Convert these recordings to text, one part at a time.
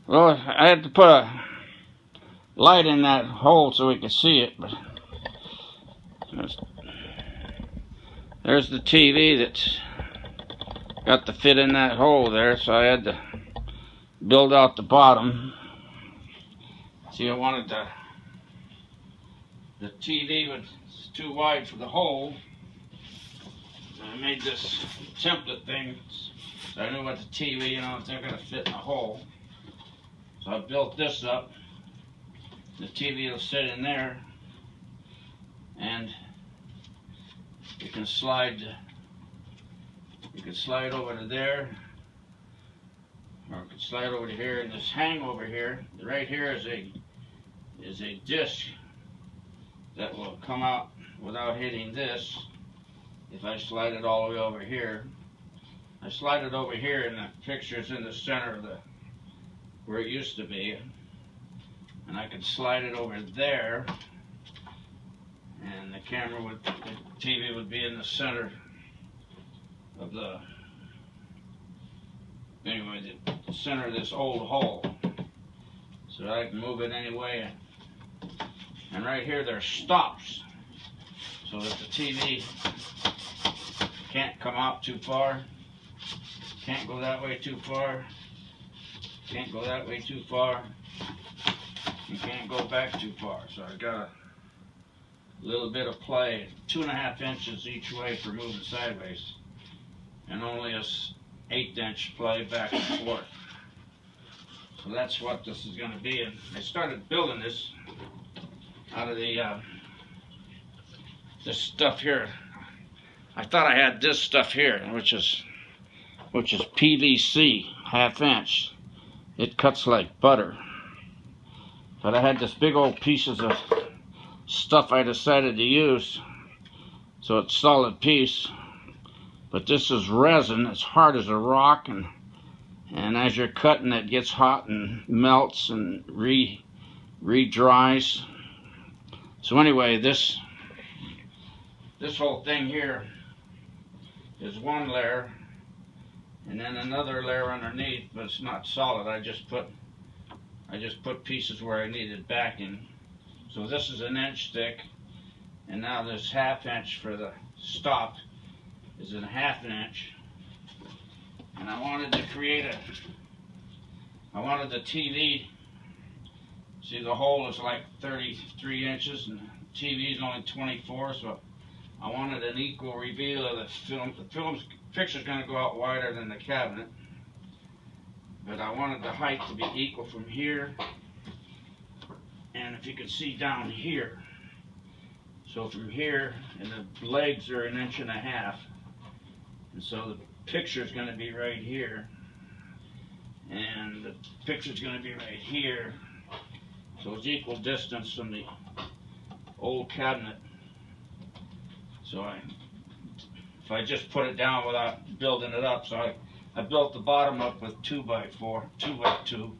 Well, I had to put a light in that hole so we could see it, but there's the TV that's got to fit in that hole there, so I had to build out the bottom. See, I wanted the TV was too wide for the hole. I made this template thing, so I knew what the TV, if they're going to fit in the hole. So I built this up. The TV will sit in there, and you can slide over to there, or you can slide over to here, and this hang over here. Right here is a disc that will come out without hitting this. If I slide it all the way over here, I slide it over here, and the picture's in the center of where it used to be, and I could slide it over there, and the TV would be in the center of the center of this old hole, so that I can move it any way. And right here there's stops, so that the TV can't come out too far, can't go that way too far, can't go that way too far, and can't go back too far. So I got a little bit of play, 2.5 inches each way for moving sideways, and only a 1/8 inch play back and forth. So that's what this is going to be. And I started building this out of this stuff here. I thought I had this stuff here, which is PVC, 1/2 inch. It cuts like butter. But I had this big old pieces of stuff I decided to use, so it's solid piece. But this is resin. It's hard as a rock, and as you're cutting, it gets hot and melts and re-dries. So anyway, this whole thing here is one layer, and then another layer underneath, but it's not solid. I just put pieces where I needed backing. So this is 1 inch thick, and now this 1/2 inch for the stop is 1/2 inch. And I wanted to I wanted the TV, see, the hole is like 33 inches and the TV is only 24, so I wanted an equal reveal of the film. The picture's going to go out wider than the cabinet, but I wanted the height to be equal from here, and if you can see down here. So from here, and the legs are 1.5 inches, and so the picture's going to be right here, and the picture's going to be right here, so it's equal distance from the old cabinet. So if I just put it down without building it up, so I built the bottom up with 2x4, 2x2,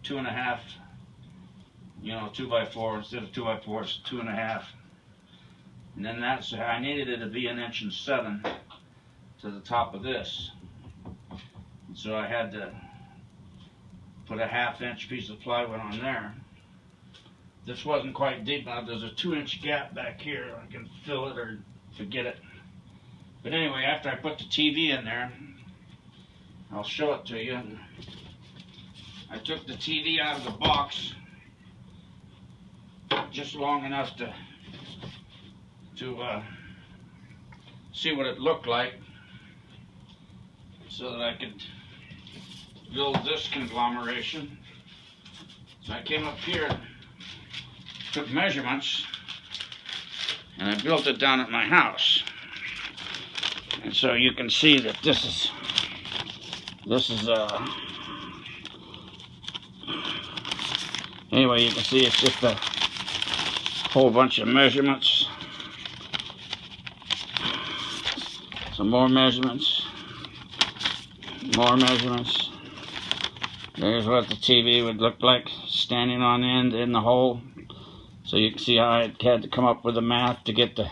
2.5, 2x4 instead of 2x4, it's 2.5. And then I needed it to be 1.7 inches to the top of this. And so I had to put a 1/2 inch piece of plywood on there. This wasn't quite deep enough. There's a 2-inch gap back here. I can fill it or forget it. But anyway, after I put the TV in there, I'll show it to you. I took the TV out of the box just long enough to see what it looked like, so that I could build this conglomeration. So I came up here, took measurements, and I built it down at my house. And so you can see that this is anyway, you can see it's just a whole bunch of measurements. Some more measurements. More measurements. There's what the TV would look like standing on end in the hole. So you can see how I had to come up with the math to get the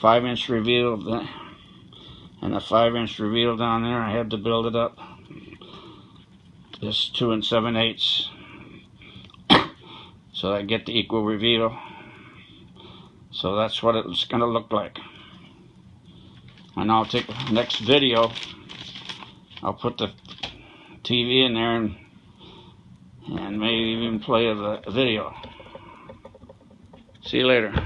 5-inch reveal of that, and the 5-inch reveal down there. I had to build it up. This 2 7/8, so I get the equal reveal. So that's what it's going to look like. And I'll take the next video. I'll put the TV in there and maybe even play the video. See you later.